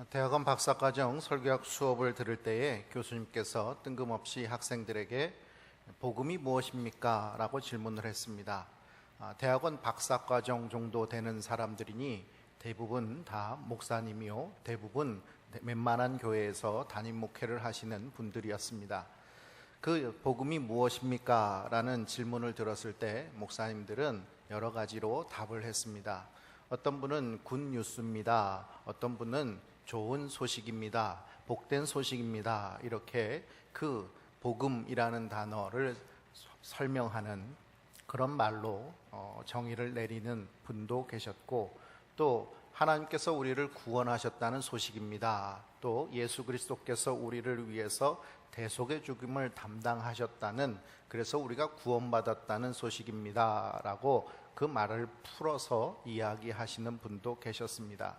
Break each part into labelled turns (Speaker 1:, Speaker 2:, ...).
Speaker 1: 대학원 박사과정 설교학 수업을 들을 때에 교수님께서 뜬금없이 학생들에게 복음이 무엇입니까? 라고 질문을 했습니다. 대학원 박사과정 정도 되는 사람들이니 대부분 다 목사님이요, 대부분 웬만한 교회에서 담임 목회를 하시는 분들이었습니다. 그 복음이 무엇입니까? 라는 질문을 들었을 때 목사님들은 여러 가지로 답을 했습니다. 어떤 분은 굿뉴스입니다. 어떤 분은 좋은 소식입니다. 복된 소식입니다. 이렇게 그 복음이라는 단어를 설명하는 그런 말로 정의를 내리는 분도 계셨고, 또 하나님께서 우리를 구원하셨다는 소식입니다. 또 예수 그리스도께서 우리를 위해서 대속의 죽음을 담당하셨다는, 그래서 우리가 구원받았다는 소식입니다 라고 그 말을 풀어서 이야기하시는 분도 계셨습니다.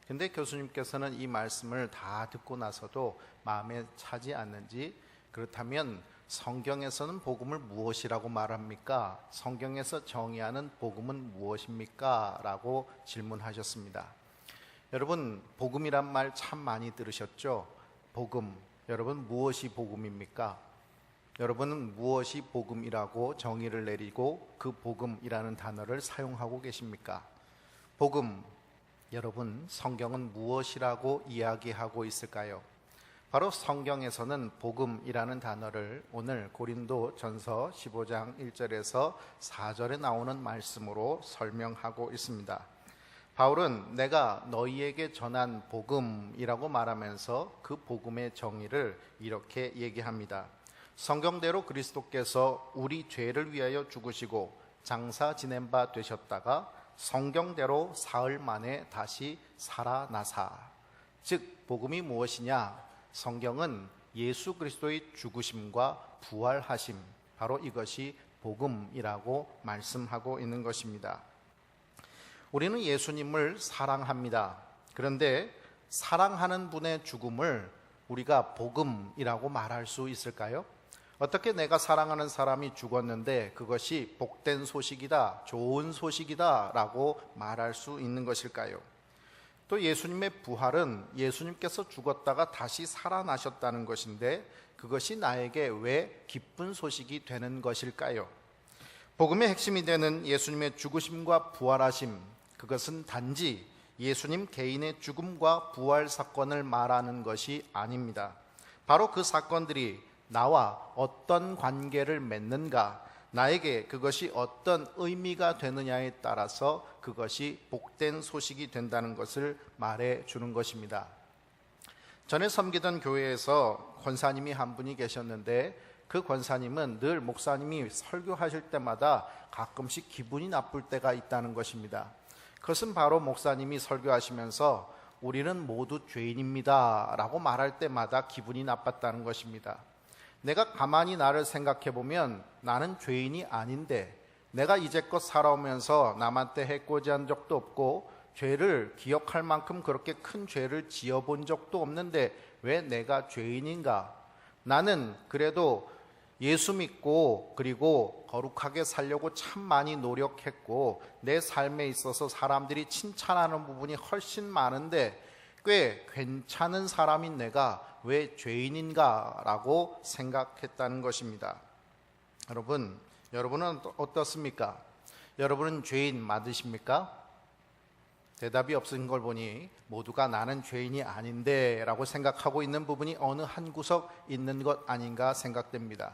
Speaker 1: 근데 교수님께서는 이 말씀을 다 듣고 나서도 마음에 차지 않는지, 그렇다면 성경에서는 복음을 무엇이라고 말합니까? 성경에서 정의하는 복음은 무엇입니까? 라고 질문하셨습니다. 여러분, 복음이란 말 참 많이 들으셨죠? 복음, 여러분 무엇이 복음입니까? 여러분은 무엇이 복음이라고 정의를 내리고 그 복음이라는 단어를 사용하고 계십니까? 복음, 여러분 성경은 무엇이라고 이야기하고 있을까요? 바로 성경에서는 복음이라는 단어를 오늘 고린도 전서 15장 1절에서 4절에 나오는 말씀으로 설명하고 있습니다. 바울은 내가 너희에게 전한 복음이라고 말하면서 그 복음의 정의를 이렇게 얘기합니다. 성경대로 그리스도께서 우리 죄를 위하여 죽으시고 장사 지낸 바 되셨다가 성경대로 사흘 만에 다시 살아나사. 즉 복음이 무엇이냐? 성경은 예수 그리스도의 죽으심과 부활하심, 바로 이것이 복음이라고 말씀하고 있는 것입니다. 우리는 예수님을 사랑합니다. 그런데 사랑하는 분의 죽음을 우리가 복음이라고 말할 수 있을까요? 어떻게 내가 사랑하는 사람이 죽었는데 그것이 복된 소식이다, 좋은 소식이다 라고 말할 수 있는 것일까요? 또 예수님의 부활은 예수님께서 죽었다가 다시 살아나셨다는 것인데 그것이 나에게 왜 기쁜 소식이 되는 것일까요? 복음의 핵심이 되는 예수님의 죽으심과 부활하심, 그것은 단지 예수님 개인의 죽음과 부활 사건을 말하는 것이 아닙니다. 바로 그 사건들이 나와 어떤 관계를 맺는가, 나에게 그것이 어떤 의미가 되느냐에 따라서 그것이 복된 소식이 된다는 것을 말해 주는 것입니다. 전에 섬기던 교회에서 권사님이 한 분이 계셨는데 그 권사님은 늘 목사님이 설교하실 때마다 가끔씩 기분이 나쁠 때가 있다는 것입니다. 그것은 바로 목사님이 설교하시면서 우리는 모두 죄인입니다 라고 말할 때마다 기분이 나빴다는 것입니다. 내가 가만히 나를 생각해 보면 나는 죄인이 아닌데, 내가 이제껏 살아오면서 남한테 해코지한 적도 없고 죄를 기억할 만큼 그렇게 큰 죄를 지어본 적도 없는데 왜 내가 죄인인가? 나는 그래도 예수 믿고 그리고 거룩하게 살려고 참 많이 노력했고 내 삶에 있어서 사람들이 칭찬하는 부분이 훨씬 많은데 꽤 괜찮은 사람인 내가 왜 죄인인가 라고 생각했다는 것입니다. 여러분은 어떻습니까? 여러분은 죄인 맞으십니까? 대답이 없은 걸 보니 모두가 나는 죄인이 아닌데 라고 생각하고 있는 부분이 어느 한 구석 있는 것 아닌가 생각됩니다.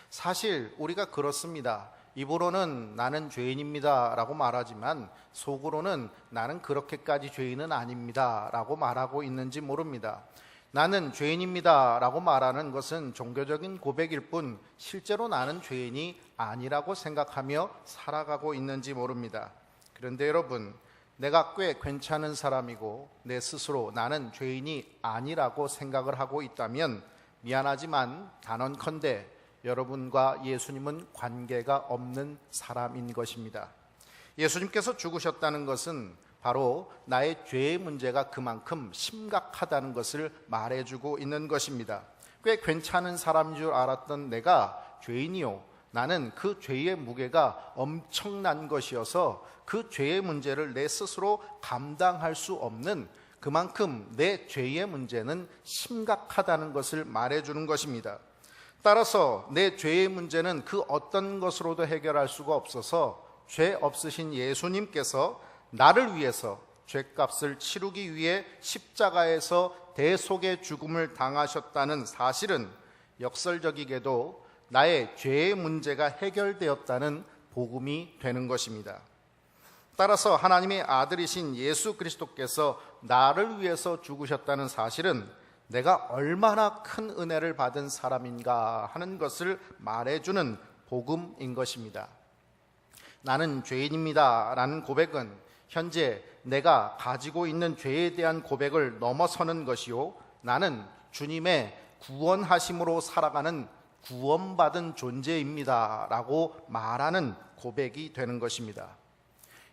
Speaker 1: 사실 우리가 그렇습니다. 입으로는 나는 죄인입니다 라고 말하지만 속으로는 나는 그렇게까지 죄인은 아닙니다 라고 말하고 있는지 모릅니다. 나는 죄인입니다 라고 말하는 것은 종교적인 고백일 뿐 실제로 나는 죄인이 아니라고 생각하며 살아가고 있는지 모릅니다. 그런데 여러분, 내가 꽤 괜찮은 사람이고 내 스스로 나는 죄인이 아니라고 생각을 하고 있다면 미안하지만 단언컨대 여러분과 예수님은 관계가 없는 사람인 것입니다. 예수님께서 죽으셨다는 것은 바로 나의 죄의 문제가 그만큼 심각하다는 것을 말해주고 있는 것입니다. 꽤 괜찮은 사람인 줄 알았던 내가 죄인이요, 나는 그 죄의 무게가 엄청난 것이어서 그 죄의 문제를 내 스스로 감당할 수 없는 그만큼 내 죄의 문제는 심각하다는 것을 말해주는 것입니다. 따라서 내 죄의 문제는 그 어떤 것으로도 해결할 수가 없어서 죄 없으신 예수님께서 나를 위해서 죄값을 치르기 위해 십자가에서 대속의 죽음을 당하셨다는 사실은 역설적이게도 나의 죄의 문제가 해결되었다는 복음이 되는 것입니다. 따라서 하나님의 아들이신 예수 그리스도께서 나를 위해서 죽으셨다는 사실은 내가 얼마나 큰 은혜를 받은 사람인가 하는 것을 말해주는 복음인 것입니다. 나는 죄인입니다 라는 고백은 현재 내가 가지고 있는 죄에 대한 고백을 넘어서는 것이요, 나는 주님의 구원하심으로 살아가는 구원받은 존재입니다 라고 말하는 고백이 되는 것입니다.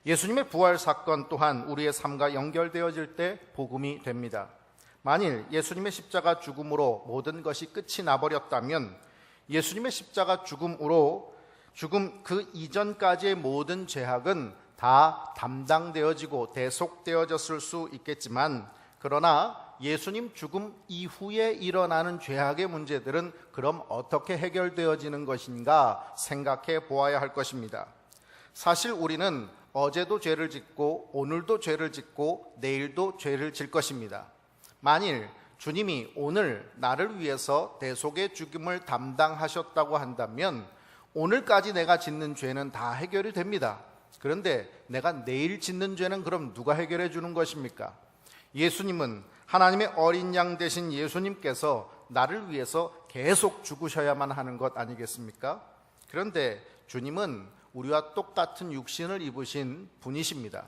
Speaker 1: 예수님의 부활 사건 또한 우리의 삶과 연결되어질 때 복음이 됩니다. 만일 예수님의 십자가 죽음으로 모든 것이 끝이 나버렸다면 예수님의 십자가 죽음 그 이전까지의 모든 죄악은 다 담당되어지고 대속되어졌을 수 있겠지만, 그러나 예수님 죽음 이후에 일어나는 죄악의 문제들은 그럼 어떻게 해결되어지는 것인가 생각해 보아야 할 것입니다. 사실 우리는 어제도 죄를 짓고 오늘도 죄를 짓고 내일도 죄를 질 것입니다. 만일 주님이 오늘 나를 위해서 대속의 죽음을 담당하셨다고 한다면 오늘까지 내가 짓는 죄는 다 해결이 됩니다. 그런데 내가 내일 짓는 죄는 그럼 누가 해결해 주는 것입니까? 예수님은 하나님의 어린 양 되신 예수님께서 나를 위해서 계속 죽으셔야만 하는 것 아니겠습니까? 그런데 주님은 우리와 똑같은 육신을 입으신 분이십니다.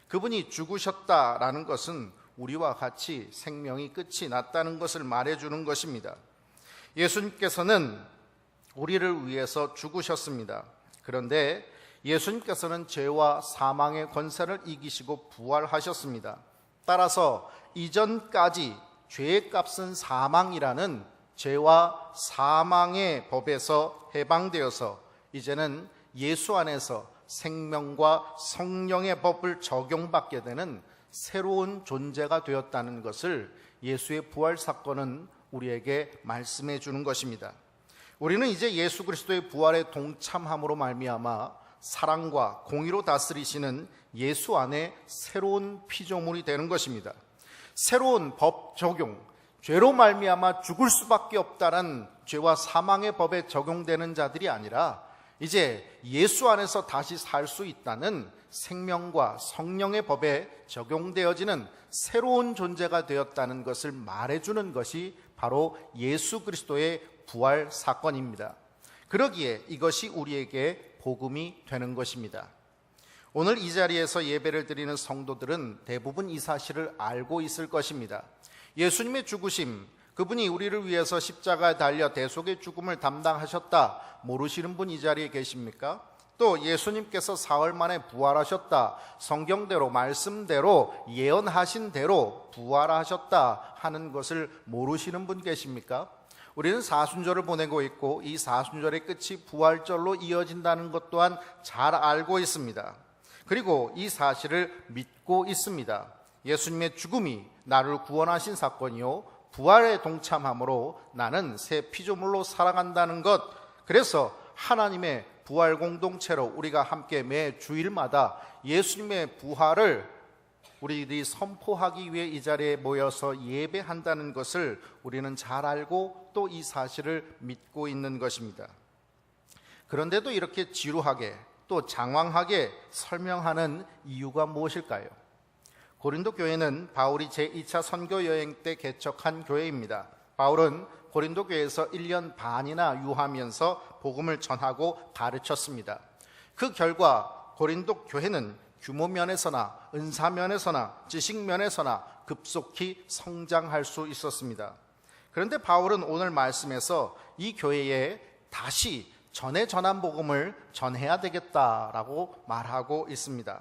Speaker 1: 그분이 죽으셨다라는 것은 우리와 같이 생명이 끝이 났다는 것을 말해주는 것입니다. 예수님께서는 우리를 위해서 죽으셨습니다. 그런데 예수님께서는 죄와 사망의 권세를 이기시고 부활하셨습니다. 따라서 이전까지 죄의 값은 사망이라는 죄와 사망의 법에서 해방되어서 이제는 예수 안에서 생명과 성령의 법을 적용받게 되는 새로운 존재가 되었다는 것을 예수의 부활 사건은 우리에게 말씀해 주는 것입니다. 우리는 이제 예수 그리스도의 부활에 동참함으로 말미암아 사랑과 공의로 다스리시는 예수 안에 새로운 피조물이 되는 것입니다. 새로운 법 적용, 죄로 말미암아 죽을 수밖에 없다는 죄와 사망의 법에 적용되는 자들이 아니라 이제 예수 안에서 다시 살 수 있다는 생명과 성령의 법에 적용되어지는 새로운 존재가 되었다는 것을 말해주는 것이 바로 예수 그리스도의 부활 사건입니다. 그러기에 이것이 우리에게 복음이 되는 것입니다. 오늘 이 자리에서 예배를 드리는 성도들은 대부분 이 사실을 알고 있을 것입니다. 예수님의 죽으심, 그분이 우리를 위해서 십자가에 달려 대속의 죽음을 담당하셨다 모르시는 분 이 자리에 계십니까? 또 예수님께서 사흘 만에 부활하셨다, 성경대로 말씀대로 예언하신 대로 부활하셨다 하는 것을 모르시는 분 계십니까? 우리는 사순절을 보내고 있고 이 사순절의 끝이 부활절로 이어진다는 것 또한 잘 알고 있습니다. 그리고 이 사실을 믿고 있습니다. 예수님의 죽음이 나를 구원하신 사건이요, 부활에 동참함으로 나는 새 피조물로 살아간다는 것, 그래서 하나님의 부활 공동체로 우리가 함께 매 주일마다 예수님의 부활을 우리들이 선포하기 위해 이 자리에 모여서 예배한다는 것을 우리는 잘 알고 또 이 사실을 믿고 있는 것입니다. 그런데도 이렇게 지루하게 또 장황하게 설명하는 이유가 무엇일까요? 고린도 교회는 바울이 제2차 선교 여행 때 개척한 교회입니다. 바울은 고린도 교회에서 1년 반이나 유하면서 복음을 전하고 가르쳤습니다. 그 결과 고린도 교회는 규모 면에서나 은사 면에서나 지식 면에서나 급속히 성장할 수 있었습니다. 그런데 바울은 오늘 말씀에서 이 교회에 다시 전에 전한 복음을 전해야 되겠다라고 말하고 있습니다.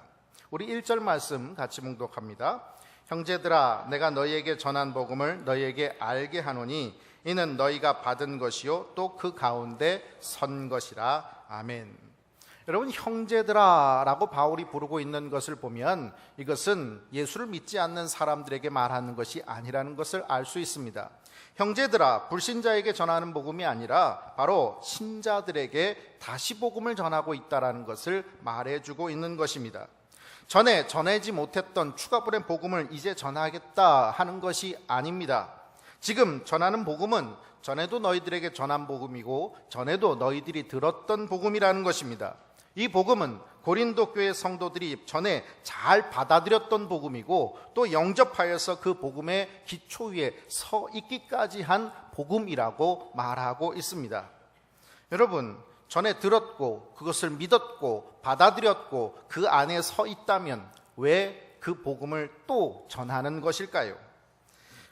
Speaker 1: 우리 1절 말씀 같이 봉독합니다. 형제들아, 내가 너희에게 전한 복음을 너희에게 알게 하노니 이는 너희가 받은 것이요 또 그 가운데 선 것이라. 아멘. 여러분, 형제들아라고 바울이 부르고 있는 것을 보면 이것은 예수를 믿지 않는 사람들에게 말하는 것이 아니라는 것을 알 수 있습니다. 형제들아, 불신자에게 전하는 복음이 아니라 바로 신자들에게 다시 복음을 전하고 있다는 것을 말해주고 있는 것입니다. 전에 전하지 못했던 추가불의 복음을 이제 전하겠다 하는 것이 아닙니다. 지금 전하는 복음은 전에도 너희들에게 전한 복음이고 전에도 너희들이 들었던 복음이라는 것입니다. 이 복음은 고린도 교회 성도들이 전에 잘 받아들였던 복음이고 또 영접하여서 그 복음의 기초 위에 서 있기까지 한 복음이라고 말하고 있습니다. 여러분, 전에 들었고 그것을 믿었고 받아들였고 그 안에 서 있다면 왜 그 복음을 또 전하는 것일까요?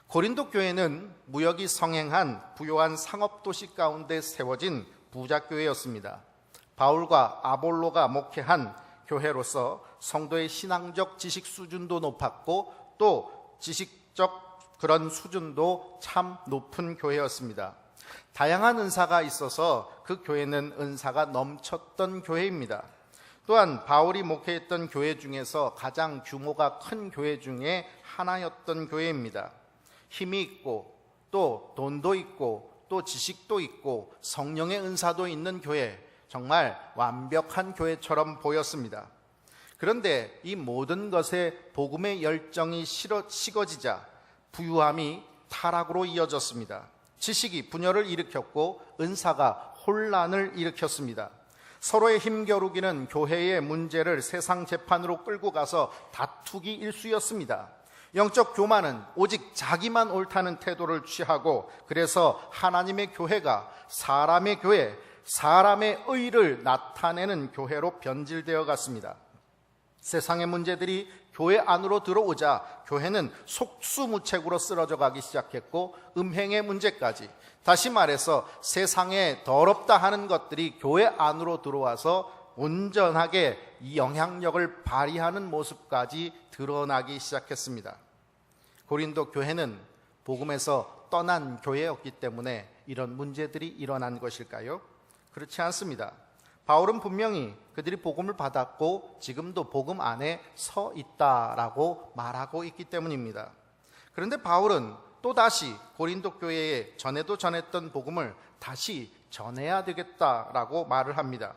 Speaker 1: 고린도 교회는 무역이 성행한 부요한 상업도시 가운데 세워진 부자교회였습니다. 바울과 아볼로가 목회한 교회로서 성도의 신앙적 지식 수준도 높았고 또 지식적 그런 수준도 참 높은 교회였습니다. 다양한 은사가 있어서 그 교회는 은사가 넘쳤던 교회입니다. 또한 바울이 목회했던 교회 중에서 가장 규모가 큰 교회 중에 하나였던 교회입니다. 힘이 있고 또 돈도 있고 또 지식도 있고 성령의 은사도 있는 교회, 정말 완벽한 교회처럼 보였습니다. 그런데 이 모든 것에 복음의 열정이 식어지자 부유함이 타락으로 이어졌습니다. 지식이 분열을 일으켰고 은사가 혼란을 일으켰습니다. 서로의 힘겨루기는 교회의 문제를 세상 재판으로 끌고 가서 다투기 일쑤였습니다. 영적 교만은 오직 자기만 옳다는 태도를 취하고 그래서 하나님의 교회가 사람의 교회, 사람의 의를 나타내는 교회로 변질되어 갔습니다. 세상의 문제들이 교회 안으로 들어오자 교회는 속수무책으로 쓰러져 가기 시작했고 음행의 문제까지, 다시 말해서 세상에 더럽다 하는 것들이 교회 안으로 들어와서 온전하게 이 영향력을 발휘하는 모습까지 드러나기 시작했습니다. 고린도 교회는 복음에서 떠난 교회였기 때문에 이런 문제들이 일어난 것일까요? 그렇지 않습니다. 바울은 분명히 그들이 복음을 받았고 지금도 복음 안에 서 있다라고 말하고 있기 때문입니다. 그런데 바울은 또다시 고린도 교회에 전에도 전했던 복음을 다시 전해야 되겠다라고 말을 합니다.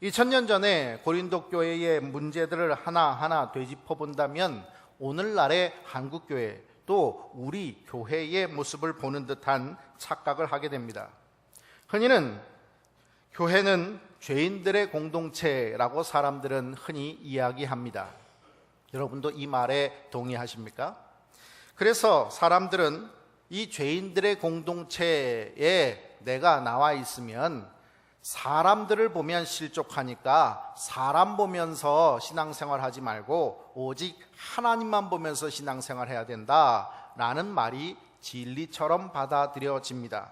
Speaker 1: 2000년 전에 고린도 교회의 문제들을 하나하나 되짚어 본다면 오늘날의 한국교회 또 우리 교회의 모습을 보는 듯한 착각을 하게 됩니다. 흔히는 교회는 죄인들의 공동체라고 사람들은 흔히 이야기합니다. 여러분도 이 말에 동의하십니까? 그래서 사람들은 이 죄인들의 공동체에 내가 나와 있으면 사람들을 보면 실족하니까 사람 보면서 신앙생활 하지 말고 오직 하나님만 보면서 신앙생활 해야 된다라는 말이 진리처럼 받아들여집니다.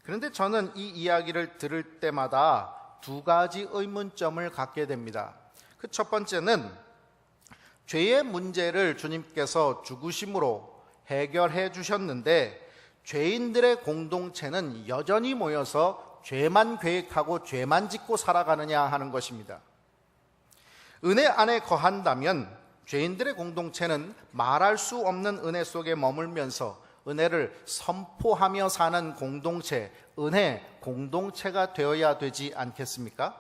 Speaker 1: 그런데 저는 이 이야기를 들을 때마다 두 가지 의문점을 갖게 됩니다. 그 첫 번째는 죄의 문제를 주님께서 죽으심으로 해결해 주셨는데 죄인들의 공동체는 여전히 모여서 죄만 계획하고 죄만 짓고 살아가느냐 하는 것입니다. 은혜 안에 거한다면 죄인들의 공동체는 말할 수 없는 은혜 속에 머물면서 은혜를 선포하며 사는 공동체, 은혜 공동체가 되어야 되지 않겠습니까?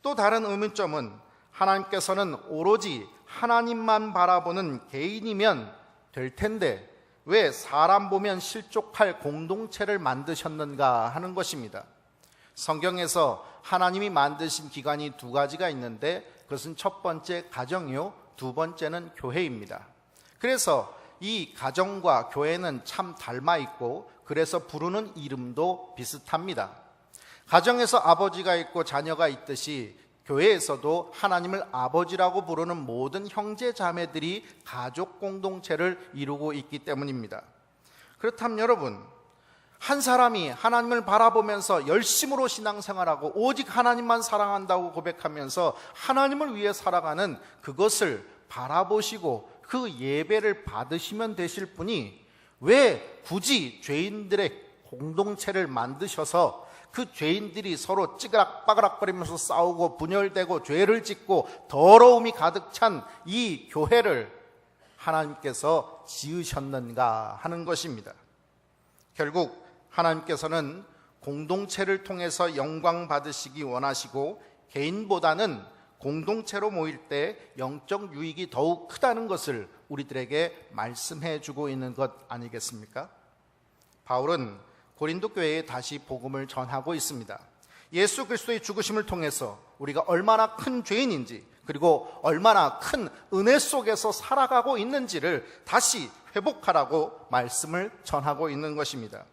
Speaker 1: 또 다른 의문점은 하나님께서는 오로지 하나님만 바라보는 개인이면 될 텐데 왜 사람 보면 실족할 공동체를 만드셨는가 하는 것입니다. 성경에서 하나님이 만드신 기관이 두 가지가 있는데 그것은 첫 번째 가정이요, 두 번째는 교회입니다. 그래서 이 가정과 교회는 참 닮아 있고 그래서 부르는 이름도 비슷합니다. 가정에서 아버지가 있고 자녀가 있듯이 교회에서도 하나님을 아버지라고 부르는 모든 형제 자매들이 가족 공동체를 이루고 있기 때문입니다. 그렇다면 여러분, 한 사람이 하나님을 바라보면서 열심으로 신앙생활하고 오직 하나님만 사랑한다고 고백하면서 하나님을 위해 살아가는 그것을 바라보시고 그 예배를 받으시면 되실 분이 왜 굳이 죄인들의 공동체를 만드셔서 그 죄인들이 서로 찌그락빠그락거리면서 싸우고 분열되고 죄를 짓고 더러움이 가득 찬 이 교회를 하나님께서 지으셨는가 하는 것입니다. 결국 하나님께서는 공동체를 통해서 영광 받으시기 원하시고 개인보다는 공동체로 모일 때 영적 유익이 더욱 크다는 것을 우리들에게 말씀해 주고 있는 것 아니겠습니까? 바울은 고린도 교회에 다시 복음을 전하고 있습니다. 예수 그리스도의 죽으심을 통해서 우리가 얼마나 큰 죄인인지, 그리고 얼마나 큰 은혜 속에서 살아가고 있는지를 다시 회복하라고 말씀을 전하고 있는 것입니다.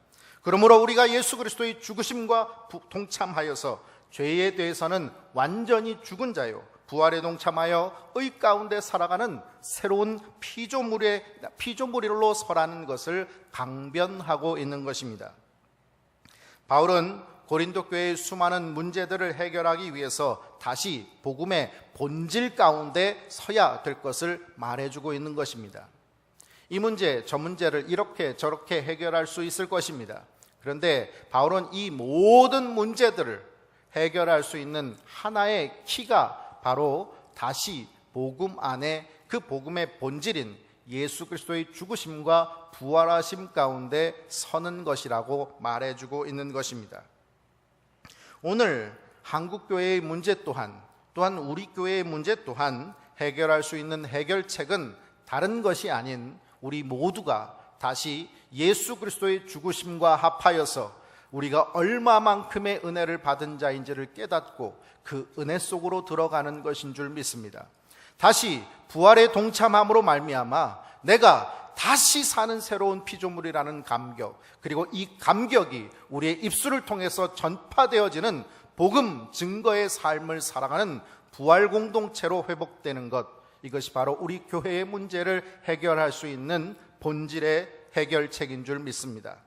Speaker 1: 그러므로 우리가 예수 그리스도의 죽으심과 동참하여서 죄에 대해서는 완전히 죽은 자요, 부활에 동참하여 의 가운데 살아가는 새로운 피조물로 서라는 것을 강변하고 있는 것입니다. 바울은 고린도 교회의 수많은 문제들을 해결하기 위해서 다시 복음의 본질 가운데 서야 될 것을 말해주고 있는 것입니다. 이 문제, 저 문제를 이렇게 저렇게 해결할 수 있을 것입니다. 그런데 바울은 이 모든 문제들을 해결할 수 있는 하나의 키가 바로 다시 복음 안에 그 복음의 본질인 예수 그리스도의 죽으심과 부활하심 가운데 서는 것이라고 말해주고 있는 것입니다. 오늘 한국교회의 문제 또한 우리 교회의 문제 또한 해결할 수 있는 해결책은 다른 것이 아닌 우리 모두가 다시 예수 그리스도의 죽으심과 합하여서 우리가 얼마만큼의 은혜를 받은 자인지를 깨닫고 그 은혜 속으로 들어가는 것인 줄 믿습니다. 다시 부활에 동참함으로 말미암아 내가 다시 사는 새로운 피조물이라는 감격, 그리고 이 감격이 우리의 입술을 통해서 전파되어지는 복음 증거의 삶을 살아가는 부활 공동체로 회복되는 것, 이것이 바로 우리 교회의 문제를 해결할 수 있는 본질의 해결책인 줄 믿습니다.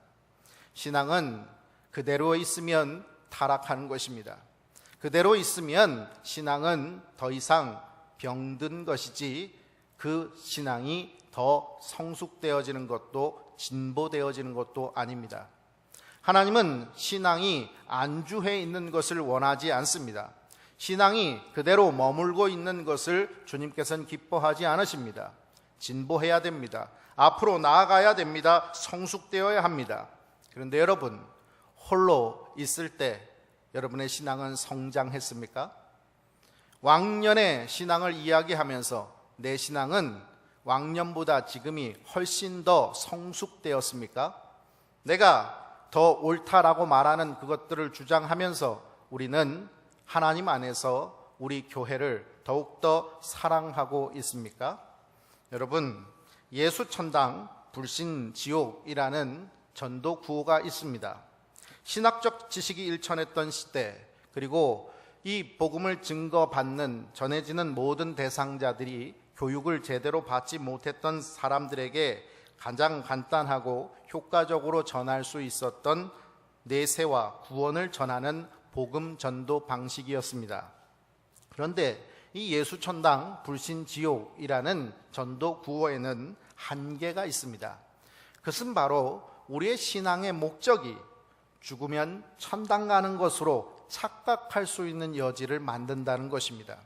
Speaker 1: 신앙은 그대로 있으면 타락하는 것입니다. 그대로 있으면 신앙은 더 이상 병든 것이지 그 신앙이 더 성숙되어지는 것도 진보되어지는 것도 아닙니다. 하나님은 신앙이 안주해 있는 것을 원하지 않습니다. 신앙이 그대로 머물고 있는 것을 주님께서는 기뻐하지 않으십니다. 진보해야 됩니다. 앞으로 나아가야 됩니다. 성숙되어야 합니다. 그런데 여러분, 홀로 있을 때 여러분의 신앙은 성장했습니까? 왕년의 신앙을 이야기하면서 내 신앙은 왕년보다 지금이 훨씬 더 성숙되었습니까? 내가 더 옳다라고 말하는 그것들을 주장하면서 우리는 하나님 안에서 우리 교회를 더욱더 사랑하고 있습니까? 여러분, 예수천당 불신지옥이라는 전도 구호가 있습니다. 신학적 지식이 일천했던 시대, 그리고 이 복음을 증거받는, 전해지는 모든 대상자들이 교육을 제대로 받지 못했던 사람들에게 가장 간단하고 효과적으로 전할 수 있었던 내세와 구원을 전하는 복음 전도 방식이었습니다. 그런데 이 예수천당 불신지옥이라는 전도 구호에는 한계가 있습니다. 그것은 바로 우리의 신앙의 목적이 죽으면 천당 가는 것으로 착각할 수 있는 여지를 만든다는 것입니다.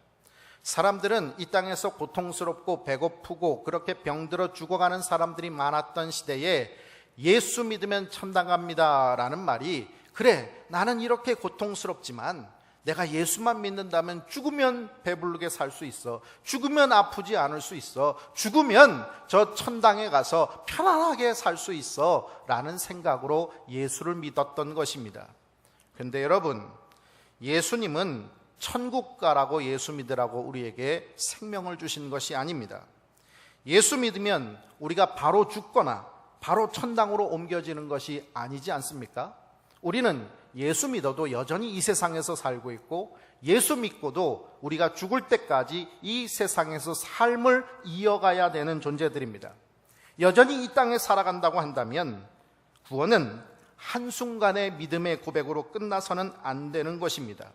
Speaker 1: 사람들은 이 땅에서 고통스럽고 배고프고 그렇게 병들어 죽어가는 사람들이 많았던 시대에 예수 믿으면 천당 갑니다 라는 말이, 그래, 나는 이렇게 고통스럽지만 내가 예수만 믿는다면 죽으면 배부르게 살 수 있어, 죽으면 아프지 않을 수 있어, 죽으면 저 천당에 가서 편안하게 살 수 있어 라는 생각으로 예수를 믿었던 것입니다. 그런데 여러분, 예수님은 천국 가라고 예수 믿으라고 우리에게 생명을 주신 것이 아닙니다. 예수 믿으면 우리가 바로 죽거나 바로 천당으로 옮겨지는 것이 아니지 않습니까? 우리는 예수 믿어도 여전히 이 세상에서 살고 있고, 예수 믿고도 우리가 죽을 때까지 이 세상에서 삶을 이어가야 되는 존재들입니다. 여전히 이 땅에 살아간다고 한다면 구원은 한순간의 믿음의 고백으로 끝나서는 안 되는 것입니다.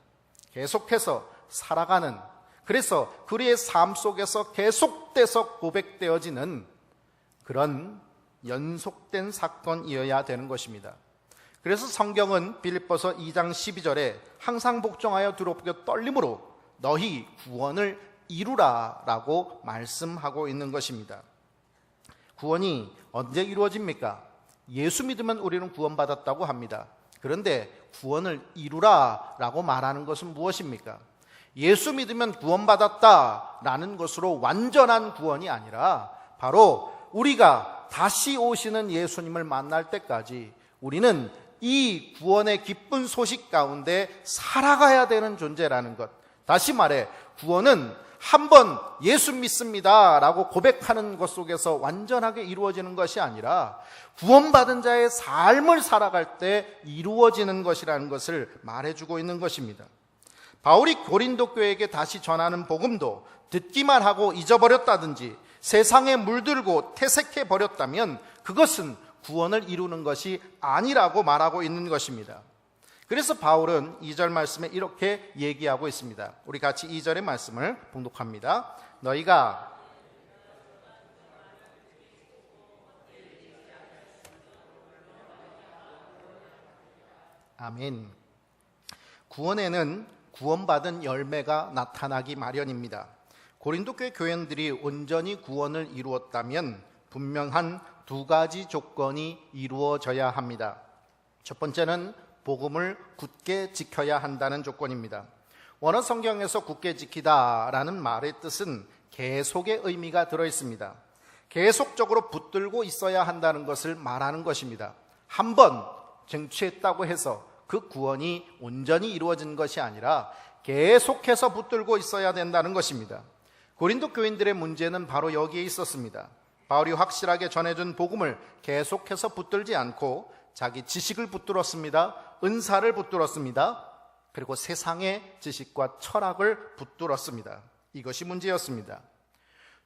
Speaker 1: 계속해서 살아가는, 그래서 그의 삶 속에서 계속돼서 고백되어지는 그런 연속된 사건이어야 되는 것입니다. 그래서 성경은 빌립보서 2장 12절에 항상 복종하여 두렵고 떨림으로 너희 구원을 이루라 라고 말씀하고 있는 것입니다. 구원이 언제 이루어집니까? 예수 믿으면 우리는 구원받았다고 합니다. 그런데 구원을 이루라 라고 말하는 것은 무엇입니까? 예수 믿으면 구원받았다라는 것으로 완전한 구원이 아니라 바로 우리가 다시 오시는 예수님을 만날 때까지 우리는 이 구원의 기쁜 소식 가운데 살아가야 되는 존재라는 것. 다시 말해 구원은 한번 예수 믿습니다 라고 고백하는 것 속에서 완전하게 이루어지는 것이 아니라 구원받은 자의 삶을 살아갈 때 이루어지는 것이라는 것을 말해주고 있는 것입니다. 바울이 고린도 교회에게 다시 전하는 복음도 듣기만 하고 잊어버렸다든지 세상에 물들고 퇴색해 버렸다면 그것은 구원을 이루는 것이 아니라고 말하고 있는 것입니다. 그래서 바울은 2절 말씀에 이렇게 얘기하고 있습니다. 우리 같이 2절의 말씀을 봉독합니다. 너희가 아멘. 구원에는 구원받은 열매가 나타나기 마련입니다. 고린도 교회 교인들이 온전히 구원을 이루었다면 분명한 두 가지 조건이 이루어져야 합니다. 첫 번째는 복음을 굳게 지켜야 한다는 조건입니다. 원어 성경에서 굳게 지키다라는 말의 뜻은 계속의 의미가 들어있습니다. 계속적으로 붙들고 있어야 한다는 것을 말하는 것입니다. 한번 쟁취했다고 해서 그 구원이 온전히 이루어진 것이 아니라 계속해서 붙들고 있어야 된다는 것입니다. 고린도 교인들의 문제는 바로 여기에 있었습니다. 바울이 확실하게 전해준 복음을 계속해서 붙들지 않고 자기 지식을 붙들었습니다. 은사를 붙들었습니다. 그리고 세상의 지식과 철학을 붙들었습니다. 이것이 문제였습니다.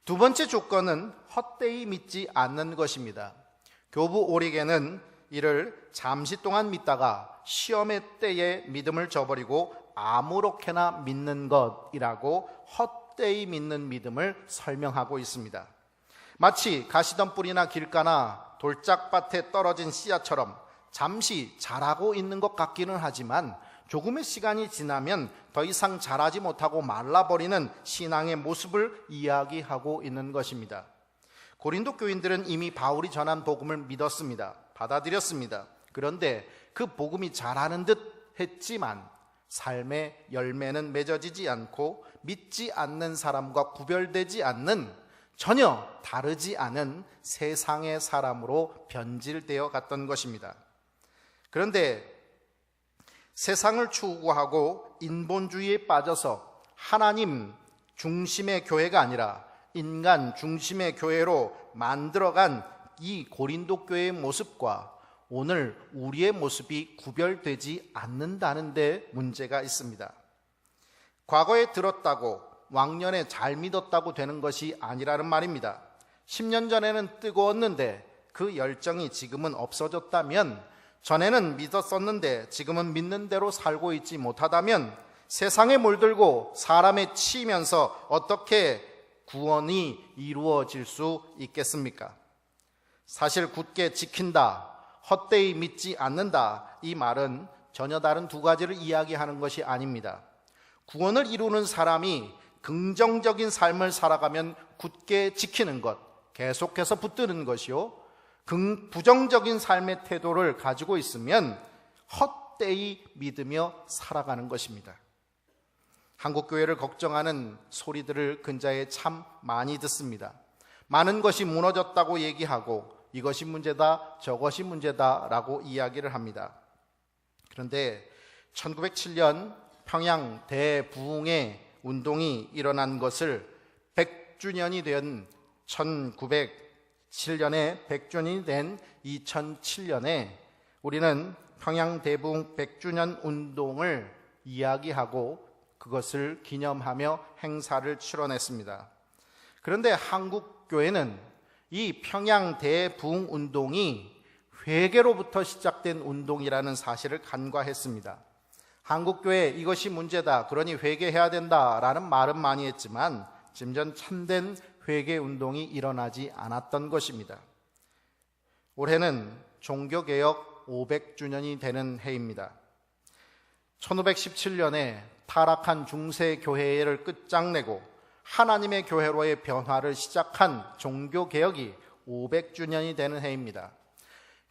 Speaker 1: 두 번째 조건은 헛되이 믿지 않는 것입니다. 교부 오리게는 이를 잠시 동안 믿다가 시험의 때에 믿음을 저버리고 아무렇게나 믿는 것이라고 헛되이 믿는 믿음을 설명하고 있습니다. 마치 가시덤 뿔이나 길가나 돌짝밭에 떨어진 씨앗처럼 잠시 자라고 있는 것 같기는 하지만 조금의 시간이 지나면 더 이상 자라지 못하고 말라버리는 신앙의 모습을 이야기하고 있는 것입니다. 고린도 교인들은 이미 바울이 전한 복음을 믿었습니다. 받아들였습니다. 그런데 그 복음이 자라는 듯 했지만 삶의 열매는 맺어지지 않고 믿지 않는 사람과 구별되지 않는 전혀 다르지 않은 세상의 사람으로 변질되어 갔던 것입니다. 그런데 세상을 추구하고 인본주의에 빠져서 하나님 중심의 교회가 아니라 인간 중심의 교회로 만들어간 이 고린도 교회의 모습과 오늘 우리의 모습이 구별되지 않는다는 데 문제가 있습니다. 과거에 들었다고 왕년에 잘 믿었다고 되는 것이 아니라는 말입니다. 10년 전에는 뜨거웠는데 그 열정이 지금은 없어졌다면, 전에는 믿었었는데 지금은 믿는 대로 살고 있지 못하다면 세상에 물들고 사람에 치이면서 어떻게 구원이 이루어질 수 있겠습니까? 사실 굳게 지킨다, 헛되이 믿지 않는다, 이 말은 전혀 다른 두 가지를 이야기하는 것이 아닙니다. 구원을 이루는 사람이 긍정적인 삶을 살아가면 굳게 지키는 것, 계속해서 붙드는 것이요, 부정적인 삶의 태도를 가지고 있으면 헛되이 믿으며 살아가는 것입니다. 한국교회를 걱정하는 소리들을 근자에 참 많이 듣습니다. 많은 것이 무너졌다고 얘기하고 이것이 문제다, 저것이 문제다 라고 이야기를 합니다. 그런데 1907년 평양 대부흥의 운동이 일어난 것을 100주년이 된 1907년에 100주년이 된 2007년에 우리는 평양 대부흥 100주년 운동을 이야기하고 그것을 기념하며 행사를 치러냈습니다. 그런데 한국교회는 이 평양 대부흥 운동이 회개로부터 시작된 운동이라는 사실을 간과했습니다. 한국교회 이것이 문제다, 그러니 회개해야 된다라는 말은 많이 했지만 진정 참된 회개 운동이 일어나지 않았던 것입니다. 올해는 종교개혁 500주년이 되는 해입니다. 1517년에 타락한 중세교회를 끝장내고 하나님의 교회로의 변화를 시작한 종교개혁이 500주년이 되는 해입니다.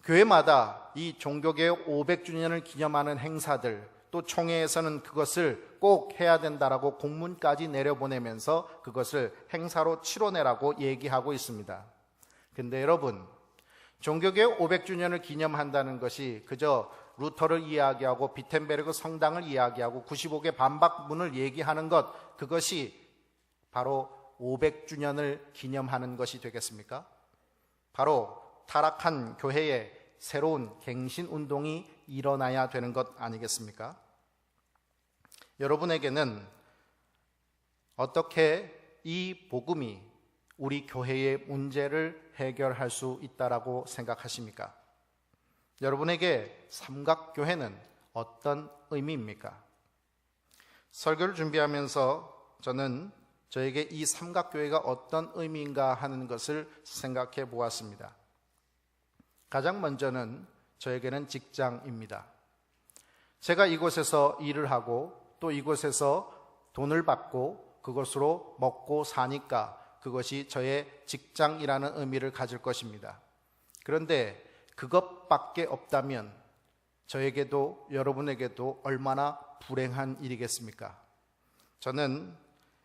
Speaker 1: 교회마다 이 종교개혁 500주년을 기념하는 행사들, 또 총회에서는 그것을 꼭 해야 된다라고 공문까지 내려보내면서 그것을 행사로 치러내라고 얘기하고 있습니다. 근데 여러분, 종교개혁 500주년을 기념한다는 것이 그저 루터를 이야기하고 비텐베르그 성당을 이야기하고 95개 반박문을 얘기하는 것, 그것이 바로 500주년을 기념하는 것이 되겠습니까? 바로 타락한 교회에 새로운 갱신운동이 일어나야 되는 것 아니겠습니까? 여러분에게는 어떻게 이 복음이 우리 교회의 문제를 해결할 수 있다라고 생각하십니까? 여러분에게 삼각교회는 어떤 의미입니까? 설교를 준비하면서 저는 저에게 이 삼각교회가 어떤 의미인가 하는 것을 생각해 보았습니다. 가장 먼저는 저에게는 직장입니다. 제가 이곳에서 일을 하고 또 이곳에서 돈을 받고 그것으로 먹고 사니까 그것이 저의 직장이라는 의미를 가질 것입니다. 그런데 그것밖에 없다면 저에게도 여러분에게도 얼마나 불행한 일이겠습니까? 저는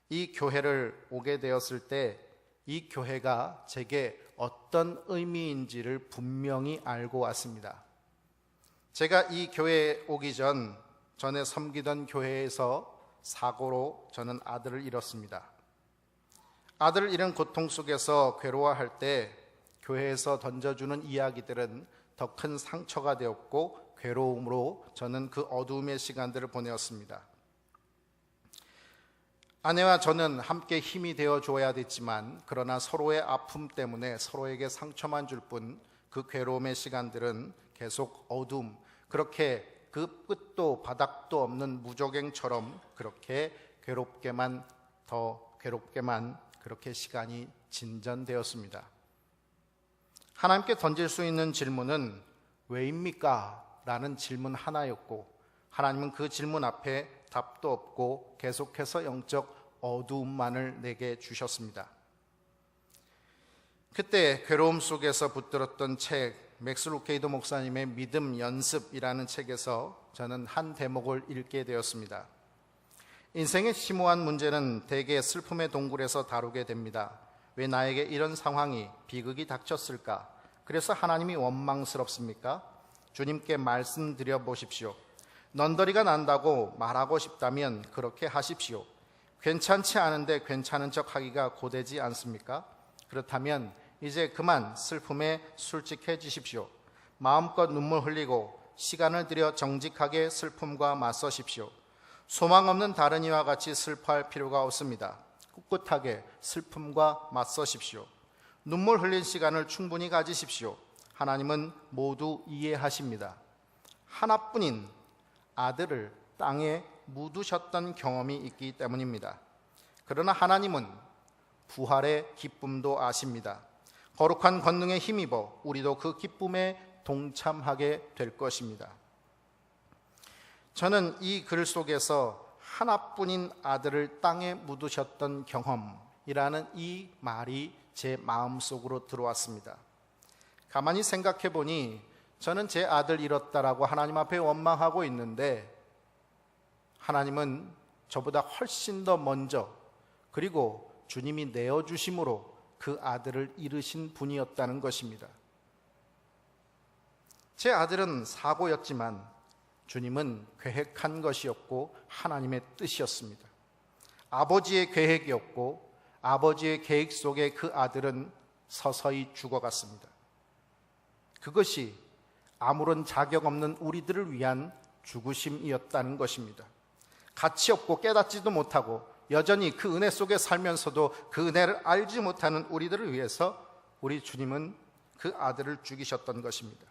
Speaker 1: 이 교회를 오게 되었을 때 이 교회가 제게 어떤 의미인지를 분명히 알고 왔습니다. 제가 이 교회에 오기 전에 섬기던 교회에서 사고로 저는 아들을 잃었습니다. 아들을 잃은 고통 속에서 괴로워할 때 교회에서 던져주는 이야기들은 더 큰 상처가 되었고 괴로움으로 저는 그 어두움의 시간들을 보내었습니다. 아내와 저는 함께 힘이 되어 줘야 됐지만 그러나 서로의 아픔 때문에 서로에게 상처만 줄 뿐 그 괴로움의 시간들은 계속 어둠, 그렇게 그 끝도 바닥도 없는 무적행처럼 그렇게 괴롭게만 그렇게 시간이 진전되었습니다. 하나님께 던질 수 있는 질문은 왜입니까? 라는 질문 하나였고 하나님은 그 질문 앞에 답도 없고 계속해서 영적 어두움만을 내게 주셨습니다. 그때 괴로움 속에서 붙들었던 책, 맥스 루케이도 목사님의 믿음 연습이라는 책에서 저는 한 대목을 읽게 되었습니다. 인생의 심오한 문제는 대개 슬픔의 동굴에서 다루게 됩니다. 왜 나에게 이런 상황이, 비극이 닥쳤을까? 그래서 하나님이 원망스럽습니까? 주님께 말씀드려 보십시오. 넌더리가 난다고 말하고 싶다면 그렇게 하십시오. 괜찮지 않은데 괜찮은 척 하기가 고되지 않습니까? 그렇다면 이제 그만 슬픔에 솔직해지십시오. 마음껏 눈물 흘리고 시간을 들여 정직하게 슬픔과 맞서십시오. 소망 없는 다른 이와 같이 슬퍼할 필요가 없습니다. 꿋꿋하게 슬픔과 맞서십시오. 눈물 흘린 시간을 충분히 가지십시오. 하나님은 모두 이해하십니다. 하나뿐인 아들을 땅에 묻으셨던 경험이 있기 때문입니다. 그러나 하나님은 부활의 기쁨도 아십니다. 거룩한 권능에 힘입어 우리도 그 기쁨에 동참하게 될 것입니다. 저는 이 글 속에서 하나뿐인 아들을 땅에 묻으셨던 경험이라는 이 말이 제 마음속으로 들어왔습니다. 가만히 생각해 보니 저는 제 아들 잃었다라고 하나님 앞에 원망하고 있는데 하나님은 저보다 훨씬 더 먼저 그리고 주님이 내어주심으로 그 아들을 잃으신 분이었다는 것입니다. 제 아들은 사고였지만 주님은 계획한 것이었고 하나님의 뜻이었습니다. 아버지의 계획이었고 아버지의 계획 속에 그 아들은 서서히 죽어갔습니다. 그것이 아무런 자격 없는 우리들을 위한 죽으심이었다는 것입니다. 가치 없고 깨닫지도 못하고 여전히 그 은혜 속에 살면서도 그 은혜를 알지 못하는 우리들을 위해서 우리 주님은 그 아들을 죽이셨던 것입니다.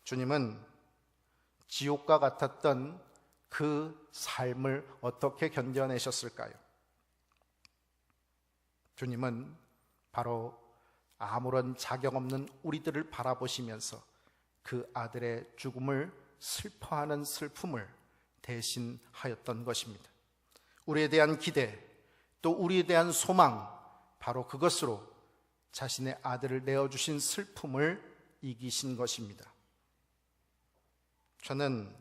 Speaker 1: 주님은 지옥과 같았던 그 삶을 어떻게 견뎌내셨을까요? 주님은 바로 아무런 자격 없는 우리들을 바라보시면서 그 아들의 죽음을 슬퍼하는 슬픔을 대신하였던 것입니다. 우리에 대한 기대, 또 우리에 대한 소망, 바로 그것으로 자신의 아들을 내어주신 슬픔을 이기신 것입니다. 저는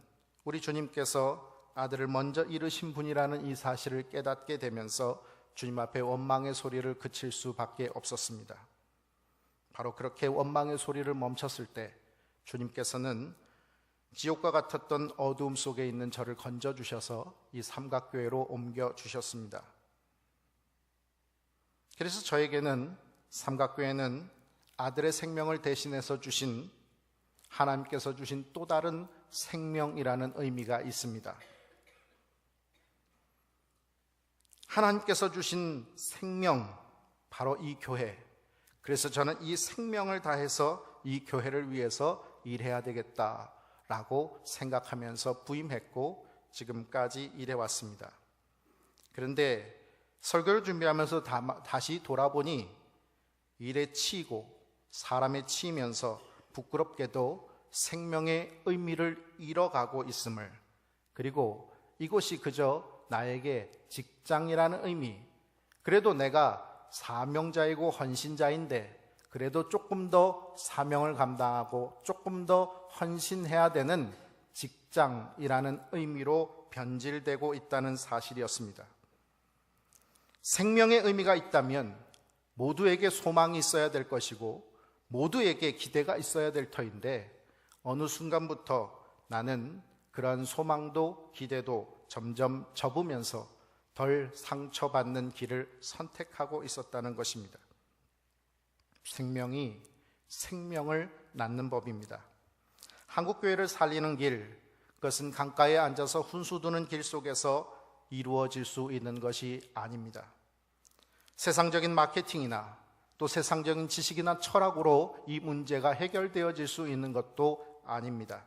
Speaker 1: 우리 주님께서 아들을 먼저 잃으신 분이라는 이 사실을 깨닫게 되면서 주님 앞에 원망의 소리를 그칠 수밖에 없었습니다. 바로 그렇게 원망의 소리를 멈췄을 때 주님께서는 지옥과 같았던 어두움 속에 있는 저를 건져주셔서 이 삼각교회로 옮겨주셨습니다. 그래서 저에게는 삼각교회는 아들의 생명을 대신해서 주신, 하나님께서 주신 또 다른 생명이라는 의미가 있습니다. 하나님께서 주신 생명, 바로 이 교회. 그래서 저는 이 생명을 다해서 이 교회를 위해서 일해야 되겠다라고 생각하면서 부임했고 지금까지 일해왔습니다. 그런데 설교를 준비하면서 다시 돌아보니 일에 치이고 사람에 치이면서 부끄럽게도 생명의 의미를 잃어가고 있음을, 그리고 이곳이 그저 나에게 직장이라는 의미, 그래도 내가 사명자이고 헌신자인데 그래도 조금 더 사명을 감당하고 조금 더 헌신해야 되는 직장이라는 의미로 변질되고 있다는 사실이었습니다. 생명의 의미가 있다면 모두에게 소망이 있어야 될 것이고 모두에게 기대가 있어야 될 터인데 어느 순간부터 나는 그런 소망도 기대도 점점 접으면서 덜 상처받는 길을 선택하고 있었다는 것입니다. 생명이 생명을 낳는 법입니다. 한국교회를 살리는 길, 그것은 강가에 앉아서 훈수 두는 길 속에서 이루어질 수 있는 것이 아닙니다. 세상적인 마케팅이나 또 세상적인 지식이나 철학으로 이 문제가 해결되어질 수 있는 것도 아닙니다.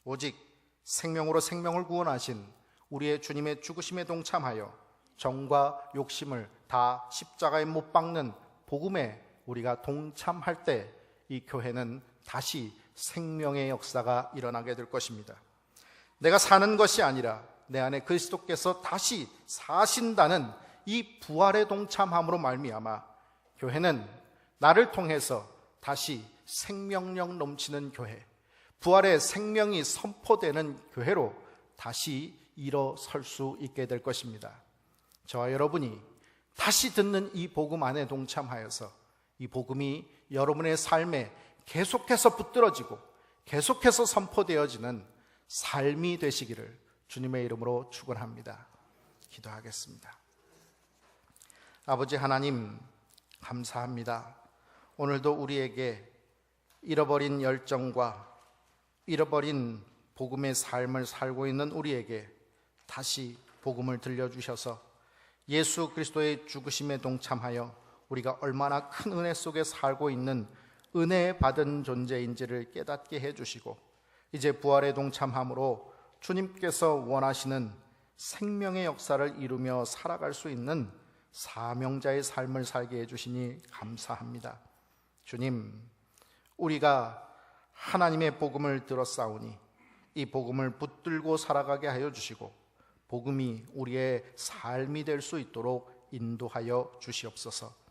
Speaker 1: 오직 생명으로 생명을 구원하신 우리의 주님의 죽으심에 동참하여 정과 욕심을 다 십자가에 못 박는 복음에 우리가 동참할 때 이 교회는 다시 생명의 역사가 일어나게 될 것입니다. 내가 사는 것이 아니라 내 안에 그리스도께서 다시 사신다는 이 부활에 동참함으로 말미암아 교회는 나를 통해서 다시 생명력 넘치는 교회, 부활의 생명이 선포되는 교회로 다시 일어설 수 있게 될 것입니다. 저와 여러분이 다시 듣는 이 복음 안에 동참하여서 이 복음이 여러분의 삶에 계속해서 붙들어지고 계속해서 선포되어지는 삶이 되시기를 주님의 이름으로 축원합니다. 기도하겠습니다. 아버지 하나님, 감사합니다. 오늘도 우리에게 잃어버린 열정과 잃어버린 복음의 삶을 살고 있는 우리에게 다시 복음을 들려주셔서 예수 그리스도의 죽으심에 동참하여 우리가 얼마나 큰 은혜 속에 살고 있는 은혜 받은 존재인지를 깨닫게 해주시고 이제 부활에 동참함으로 주님께서 원하시는 생명의 역사를 이루며 살아갈 수 있는 사명자의 삶을 살게 해주시니 감사합니다. 주님, 우리가 하나님의 복음을 들었사오니 이 복음을 붙들고 살아가게 하여 주시고 복음이 우리의 삶이 될 수 있도록 인도하여 주시옵소서.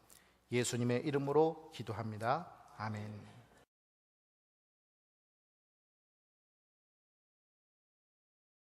Speaker 1: 예수님의 이름으로 기도합니다. 아멘.